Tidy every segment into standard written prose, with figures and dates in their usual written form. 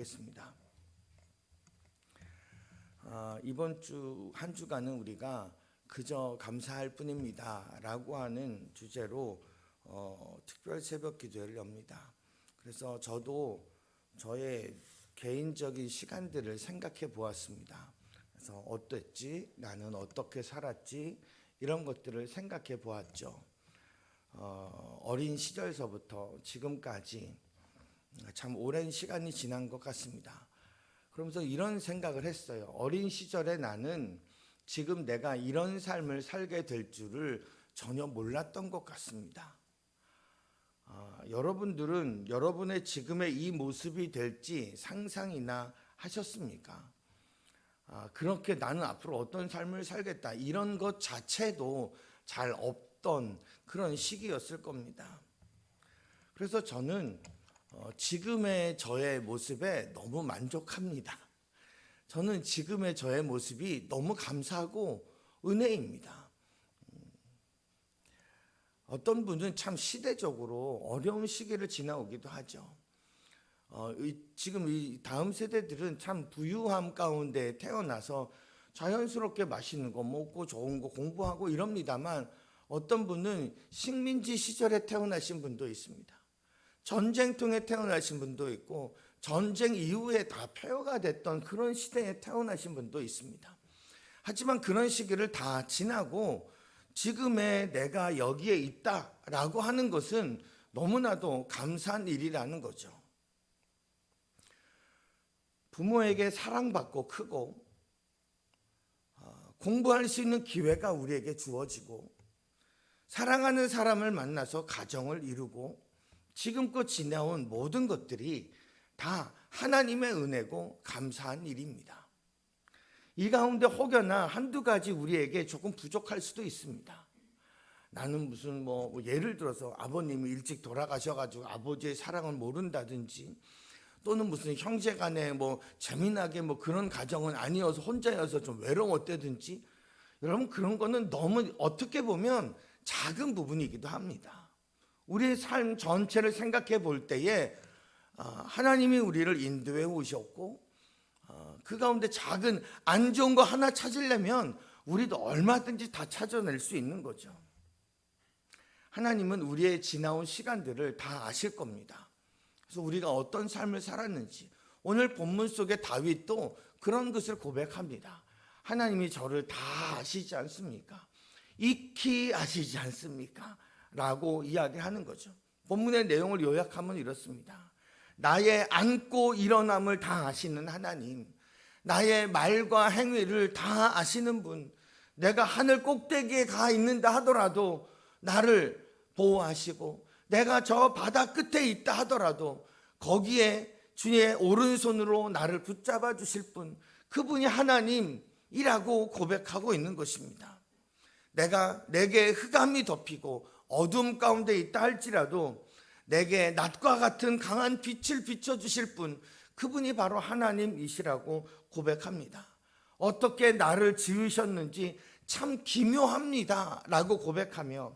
겠습니다. 이번 주 한 주간은 우리가 그저 감사할 뿐입니다 라고 하는 주제로 특별 새벽 기도회를 엽니다. 그래서 저도 저의 개인적인 시간들을 생각해 보았습니다. 그래서 어땠지? 나는 어떻게 살았지? 이런 것들을 생각해 보았죠. 어린 시절서부터 지금까지 참 오랜 시간이 지난 것 같습니다. 그러면서 이런 생각을 했어요. 어린 시절에 나는 지금 내가 이런 삶을 살게 될 줄을 전혀 몰랐던 것 같습니다. 여러분들은 여러분의 지금의 이 모습이 될지 상상이나 하셨습니까? 그렇게 나는 앞으로 어떤 삶을 살겠다 이런 것 자체도 잘 없던 그런 시기였을 겁니다. 그래서 저는 지금의 저의 모습에 너무 만족합니다. 저는 지금의 저의 모습이 너무 감사하고 은혜입니다. 어떤 분은 참 시대적으로 어려운 시기를 지나오기도 하죠. 지금 이 다음 세대들은 참 부유함 가운데 태어나서 자연스럽게 맛있는 거 먹고 좋은 거 공부하고 이럽니다만 어떤 분은 식민지 시절에 태어나신 분도 있습니다. 전쟁통에 태어나신 분도 있고 전쟁 이후에 다 폐허가 됐던 그런 시대에 태어나신 분도 있습니다. 하지만 그런 시기를 다 지나고 지금의 내가 여기에 있다라고 하는 것은 너무나도 감사한 일이라는 거죠. 부모에게 사랑받고 크고 공부할 수 있는 기회가 우리에게 주어지고 사랑하는 사람을 만나서 가정을 이루고 지금껏 지내온 모든 것들이 다 하나님의 은혜고 감사한 일입니다. 이 가운데 혹여나 한두 가지 우리에게 조금 부족할 수도 있습니다. 나는 무슨 예를 들어서 아버님이 일찍 돌아가셔가지고 아버지의 사랑을 모른다든지 또는 무슨 형제간에 재미나게 그런 가정은 아니어서 혼자여서 좀 외로웠다든지 여러분 그런 거는 너무 어떻게 보면 작은 부분이기도 합니다. 우리의 삶 전체를 생각해 볼 때에 하나님이 우리를 인도해 오셨고 그 가운데 작은 안 좋은 거 하나 찾으려면 우리도 얼마든지 다 찾아낼 수 있는 거죠. 하나님은 우리의 지나온 시간들을 다 아실 겁니다. 그래서 우리가 어떤 삶을 살았는지 오늘 본문 속의 다윗도 그런 것을 고백합니다. 하나님이 저를 다 아시지 않습니까? 익히 아시지 않습니까? 라고 이야기하는 거죠. 본문의 내용을 요약하면 이렇습니다. 나의 앉고 일어남을 다 아시는 하나님, 나의 말과 행위를 다 아시는 분, 내가 하늘 꼭대기에 가 있는다 하더라도 나를 보호하시고 내가 저 바다 끝에 있다 하더라도 거기에 주의 오른손으로 나를 붙잡아 주실 분, 그분이 하나님이라고 고백하고 있는 것입니다. 내게 흑암이 덮이고 어둠 가운데 있다 할지라도 내게 낮과 같은 강한 빛을 비춰주실 분, 그분이 바로 하나님이시라고 고백합니다. 어떻게 나를 지으셨는지 참 기묘합니다 라고 고백하며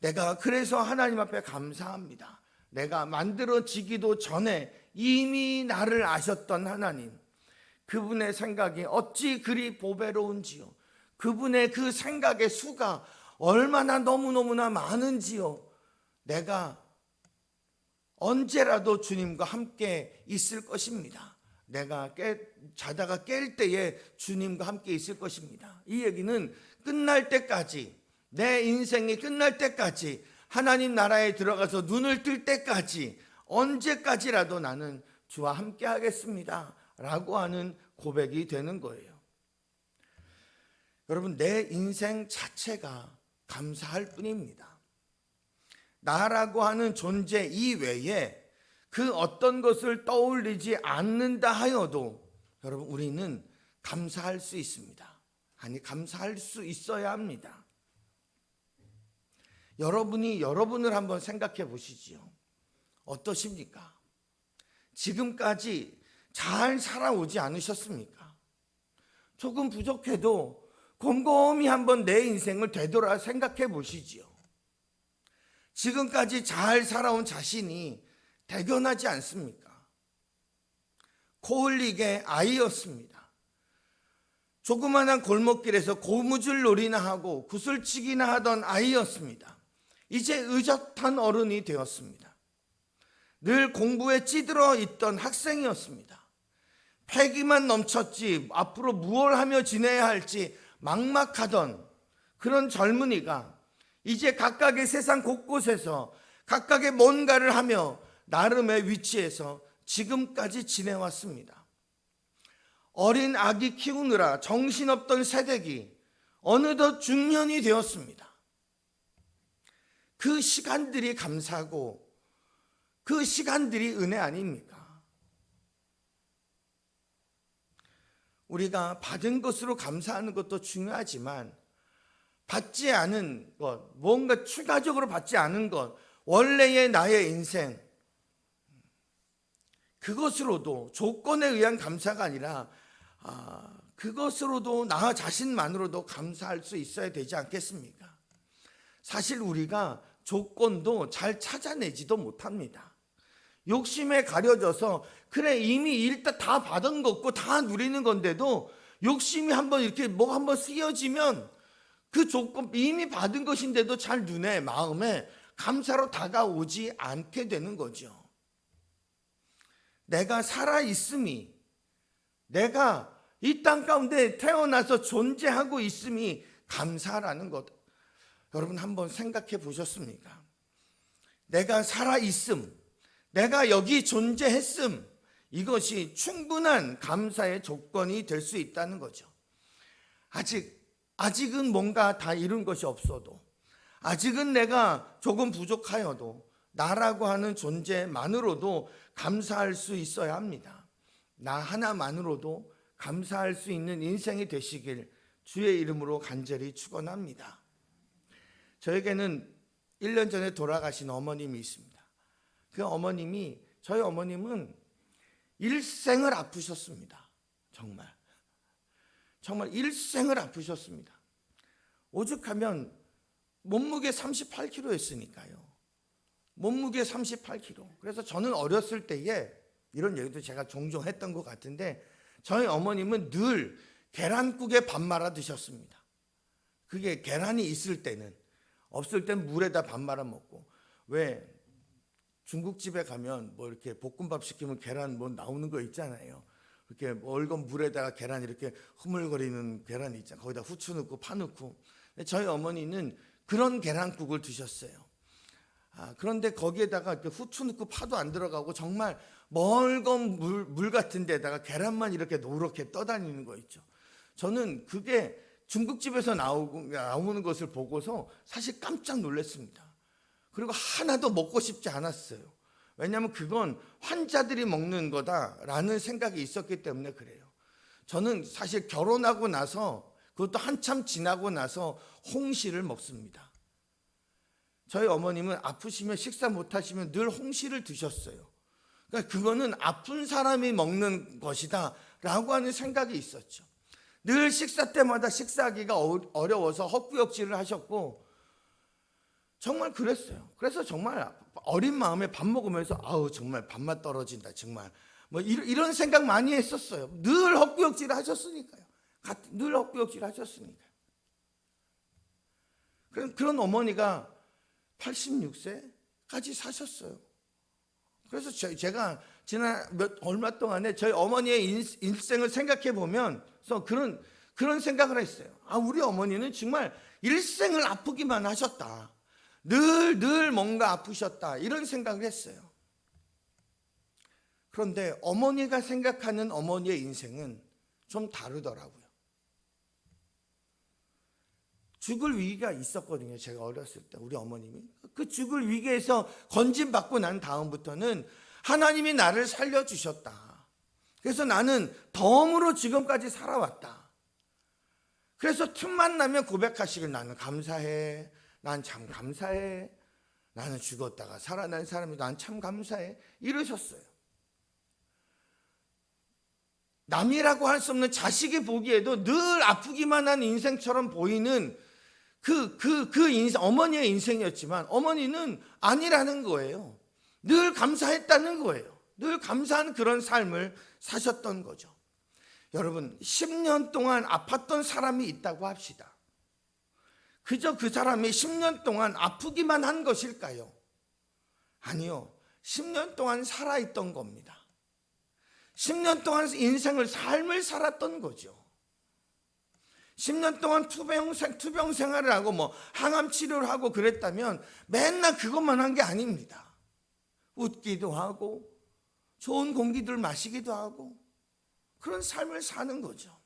내가 그래서 하나님 앞에 감사합니다. 내가 만들어지기도 전에 이미 나를 아셨던 하나님, 그분의 생각이 어찌 그리 보배로운지요. 그분의 그 생각의 수가 얼마나 너무너무나 많은지요. 내가 언제라도 주님과 함께 있을 것입니다. 내가 자다가 깰 때에 주님과 함께 있을 것입니다. 이 얘기는 끝날 때까지, 내 인생이 끝날 때까지, 하나님 나라에 들어가서 눈을 뜰 때까지 언제까지라도 나는 주와 함께 하겠습니다 라고 하는 고백이 되는 거예요. 여러분, 내 인생 자체가 감사할 뿐입니다. 나라고 하는 존재 이외에 그 어떤 것을 떠올리지 않는다 하여도 여러분 우리는 감사할 수 있습니다. 아니, 감사할 수 있어야 합니다. 여러분이 여러분을 한번 생각해 보시지요. 어떠십니까? 지금까지 잘 살아오지 않으셨습니까? 조금 부족해도 곰곰이 한번 내 인생을 되돌아 생각해 보시지요. 지금까지 잘 살아온 자신이 대견하지 않습니까? 코흘리게 아이였습니다. 조그마한 골목길에서 고무줄 놀이나 하고 구슬치기나 하던 아이였습니다. 이제 의젓한 어른이 되었습니다. 늘 공부에 찌들어 있던 학생이었습니다. 패기만 넘쳤지 앞으로 무엇을 하며 지내야 할지 막막하던 그런 젊은이가 이제 각각의 세상 곳곳에서 각각의 뭔가를 하며 나름의 위치에서 지금까지 지내왔습니다. 어린 아기 키우느라 정신없던 새댁이 어느덧 중년이 되었습니다. 그 시간들이 감사하고 그 시간들이 은혜 아닙니까? 우리가 받은 것으로 감사하는 것도 중요하지만 받지 않은 것, 뭔가 추가적으로 받지 않은 것, 원래의 나의 인생, 그것으로도 조건에 의한 감사가 아니라 그것으로도 나 자신만으로도 감사할 수 있어야 되지 않겠습니까? 사실 우리가 조건도 잘 찾아내지도 못합니다. 욕심에 가려져서 그래 이미 일단 다 받은 거 없고 다 누리는 건데도 욕심이 한번 이렇게 뭐 한번 쓰여지면 그 조건 이미 받은 것인데도 잘 눈에 마음에 감사로 다가오지 않게 되는 거죠. 내가 살아있음이, 내가 이 땅 가운데 태어나서 존재하고 있음이 감사라는 것, 여러분 한번 생각해 보셨습니까? 내가 살아있음, 내가 여기 존재했음, 이것이 충분한 감사의 조건이 될 수 있다는 거죠. 아직은 뭔가 다 이룬 것이 없어도, 아직은 내가 조금 부족하여도 나라고 하는 존재만으로도 감사할 수 있어야 합니다. 나 하나만으로도 감사할 수 있는 인생이 되시길 주의 이름으로 간절히 축원합니다. 저에게는 1년 전에 돌아가신 어머님이 있습니다. 그 어머님이, 저희 어머님은 일생을 아프셨습니다. 정말 일생을 아프셨습니다. 오죽하면 몸무게 38kg였으니까요. 몸무게 38kg. 그래서 저는 어렸을 때에 이런 얘기도 제가 종종 했던 것 같은데 저희 어머님은 늘 계란국에 밥 말아 드셨습니다. 그게 계란이 있을 때는, 없을 땐 물에다 밥 말아 먹고, 왜 중국집에 가면 뭐 이렇게 볶음밥 시키면 계란 뭐 나오는 거 있잖아요. 이렇게 얼건 물에다가 계란 이렇게 흐물거리는 계란이 있잖아요. 거기다 후추 넣고 파 넣고. 저희 어머니는 그런 계란국을 드셨어요. 그런데 거기에다가 후추 넣고 파도 안 들어가고 정말 멀건 물 같은 데다가 계란만 이렇게 노랗게 떠다니는 거 있죠. 저는 그게 중국집에서 나오는 것을 보고서 사실 깜짝 놀랐습니다. 그리고 하나도 먹고 싶지 않았어요. 왜냐하면 그건 환자들이 먹는 거다라는 생각이 있었기 때문에 그래요. 저는 사실 결혼하고 나서, 그것도 한참 지나고 나서 홍시를 먹습니다. 저희 어머님은 아프시면 식사 못하시면 늘 홍시를 드셨어요. 그러니까 그거는 아픈 사람이 먹는 것이다 라고 하는 생각이 있었죠. 늘 식사 때마다 식사하기가 어려워서 헛구역질을 하셨고 정말 그랬어요. 그래서 정말 어린 마음에 밥 먹으면서 아우 정말 밥맛 떨어진다 정말 뭐 이런 생각 많이 했었어요. 늘 헛구역질 하셨으니까요. 늘 헛구역질 하셨으니까요. 그런 어머니가 86세까지 사셨어요. 그래서 제가 지난 얼마 동안에 저희 어머니의 일생을 생각해 보면서 그런 생각을 했어요. 우리 어머니는 정말 일생을 아프기만 하셨다. 늘 뭔가 아프셨다. 이런 생각을 했어요. 그런데 어머니가 생각하는 어머니의 인생은 좀 다르더라고요. 죽을 위기가 있었거든요. 제가 어렸을 때 우리 어머님이. 그 죽을 위기에서 건진받고 난 다음부터는 하나님이 나를 살려주셨다. 그래서 나는 덤으로 지금까지 살아왔다. 그래서 틈만 나면 고백하시길 나는 감사해. 난 참 감사해. 나는 죽었다가 살아난 사람이 난 참 감사해. 이러셨어요. 남이라고 할 수 없는 자식이 보기에도 늘 아프기만 한 인생처럼 보이는 그 인생, 어머니의 인생이었지만 어머니는 아니라는 거예요. 늘 감사했다는 거예요. 늘 감사한 그런 삶을 사셨던 거죠. 여러분, 10년 동안 아팠던 사람이 있다고 합시다. 그저 그 사람이 10년 동안 아프기만 한 것일까요? 아니요. 10년 동안 살아있던 겁니다. 10년 동안 인생을, 삶을 살았던 거죠. 10년 동안 투병 생활을 하고 항암 치료를 하고 그랬다면 맨날 그것만 한 게 아닙니다. 웃기도 하고 좋은 공기들 마시기도 하고 그런 삶을 사는 거죠.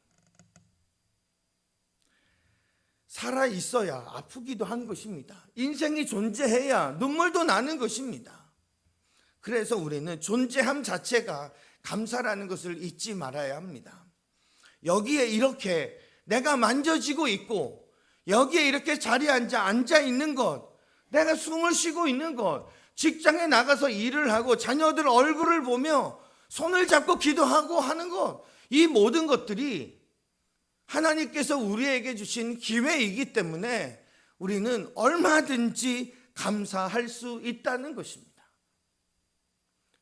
살아 있어야 아프기도 한 것입니다. 인생이 존재해야 눈물도 나는 것입니다. 그래서 우리는 존재함 자체가 감사라는 것을 잊지 말아야 합니다. 여기에 이렇게 내가 만져지고 있고, 여기에 이렇게 자리에 앉아 있는 것, 내가 숨을 쉬고 있는 것, 직장에 나가서 일을 하고 자녀들 얼굴을 보며 손을 잡고 기도하고 하는 것, 이 모든 것들이 하나님께서 우리에게 주신 기회이기 때문에 우리는 얼마든지 감사할 수 있다는 것입니다.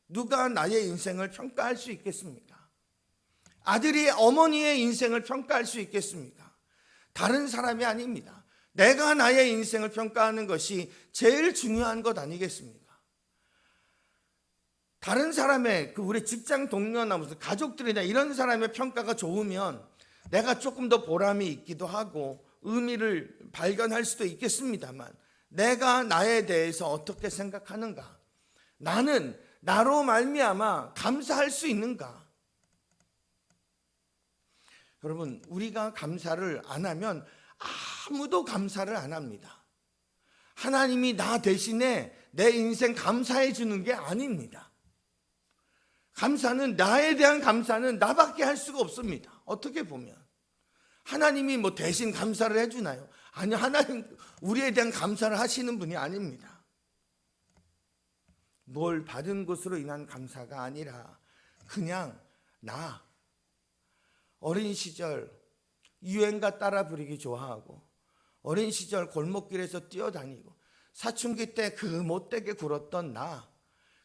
누가 나의 인생을 평가할 수 있겠습니까? 아들이 어머니의 인생을 평가할 수 있겠습니까? 다른 사람이 아닙니다. 내가 나의 인생을 평가하는 것이 제일 중요한 것 아니겠습니까? 다른 사람의, 우리 직장 동료나 무슨 가족들이나 이런 사람의 평가가 좋으면 내가 조금 더 보람이 있기도 하고 의미를 발견할 수도 있겠습니다만, 내가 나에 대해서 어떻게 생각하는가? 나는 나로 말미암아 감사할 수 있는가? 여러분, 우리가 감사를 안 하면 아무도 감사를 안 합니다. 하나님이 나 대신에 내 인생 감사해 주는 게 아닙니다. 감사는, 나에 대한 감사는 나밖에 할 수가 없습니다. 어떻게 보면 하나님이 대신 감사를 해주나요? 아니요, 하나님 우리에 대한 감사를 하시는 분이 아닙니다. 뭘 받은 것으로 인한 감사가 아니라 그냥 나 어린 시절 유행가 따라 부르기 좋아하고, 어린 시절 골목길에서 뛰어다니고, 사춘기 때 그 못되게 굴었던 나,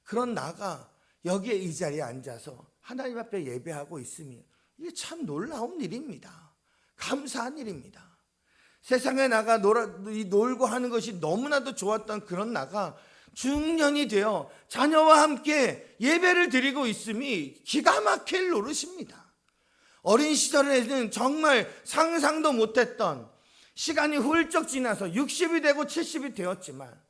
그런 나가 여기에 이 자리에 앉아서 하나님 앞에 예배하고 있으면 이게 참 놀라운 일입니다. 감사한 일입니다. 세상에 나가 놀고 하는 것이 너무나도 좋았던 그런 나가 중년이 되어 자녀와 함께 예배를 드리고 있음이 기가 막힐 노릇입니다. 어린 시절에는 정말 상상도 못했던, 시간이 훌쩍 지나서 60이 되고 70이 되었지만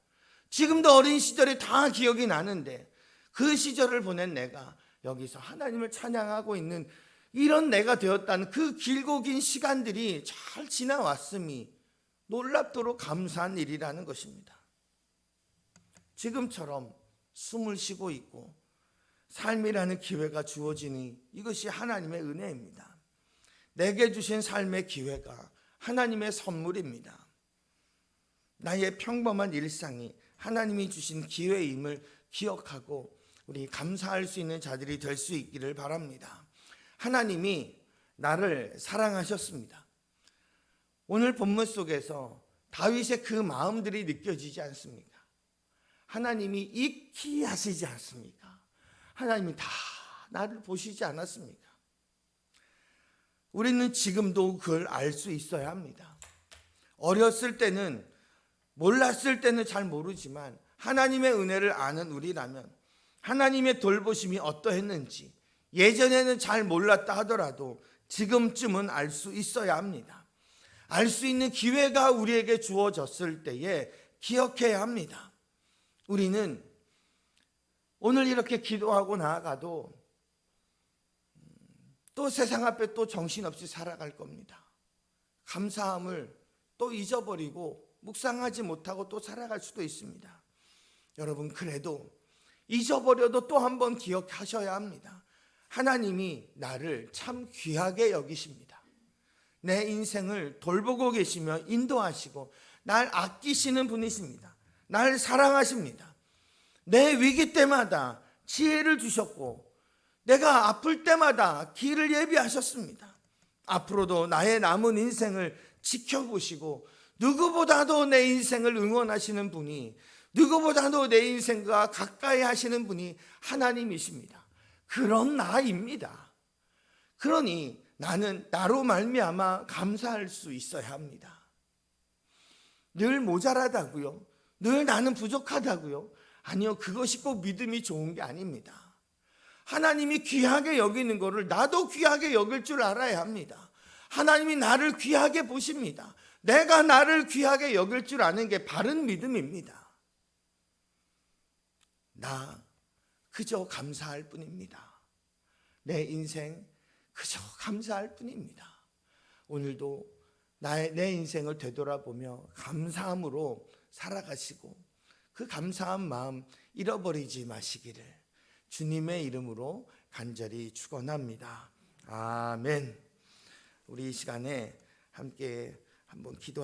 지금도 어린 시절이 다 기억이 나는데, 그 시절을 보낸 내가 여기서 하나님을 찬양하고 있는 이런 내가 되었다는 그 길고 긴 시간들이 잘 지나왔음이 놀랍도록 감사한 일이라는 것입니다. 지금처럼 숨을 쉬고 있고 삶이라는 기회가 주어지니 이것이 하나님의 은혜입니다. 내게 주신 삶의 기회가 하나님의 선물입니다. 나의 평범한 일상이 하나님이 주신 기회임을 기억하고 우리 감사할 수 있는 자들이 될 수 있기를 바랍니다. 하나님이 나를 사랑하셨습니다. 오늘 본문 속에서 다윗의 그 마음들이 느껴지지 않습니까? 하나님이 익히 하시지 않습니까? 하나님이 다 나를 보시지 않았습니까? 우리는 지금도 그걸 알 수 있어야 합니다. 어렸을 때는, 몰랐을 때는 잘 모르지만 하나님의 은혜를 아는 우리라면 하나님의 돌보심이 어떠했는지 예전에는 잘 몰랐다 하더라도 지금쯤은 알 수 있어야 합니다. 알 수 있는 기회가 우리에게 주어졌을 때에 기억해야 합니다. 우리는 오늘 이렇게 기도하고 나아가도 또 세상 앞에 또 정신없이 살아갈 겁니다. 감사함을 또 잊어버리고 묵상하지 못하고 또 살아갈 수도 있습니다. 여러분, 그래도 잊어버려도 또 한 번 기억하셔야 합니다. 하나님이 나를 참 귀하게 여기십니다. 내 인생을 돌보고 계시며 인도하시고 날 아끼시는 분이십니다. 날 사랑하십니다. 내 위기 때마다 지혜를 주셨고 내가 아플 때마다 길을 예비하셨습니다. 앞으로도 나의 남은 인생을 지켜보시고 누구보다도 내 인생을 응원하시는 분이, 누구보다도 내 인생과 가까이 하시는 분이 하나님이십니다. 그런 나입니다. 그러니 나는 나로 말미암아 감사할 수 있어야 합니다. 늘 모자라다고요? 늘 나는 부족하다고요? 아니요, 그것이 꼭 믿음이 좋은 게 아닙니다. 하나님이 귀하게 여기는 것을 나도 귀하게 여길 줄 알아야 합니다. 하나님이 나를 귀하게 보십니다. 내가 나를 귀하게 여길 줄 아는 게 바른 믿음입니다. 나 그저 감사할 뿐입니다. 내 인생 그저 감사할 뿐입니다. 오늘도 내 인생을 되돌아보며 감사함으로 살아가시고 그 감사한 마음 잃어버리지 마시기를 주님의 이름으로 간절히 축원합니다. 아멘. 우리 이 시간에 함께 한번 기도하겠습니다.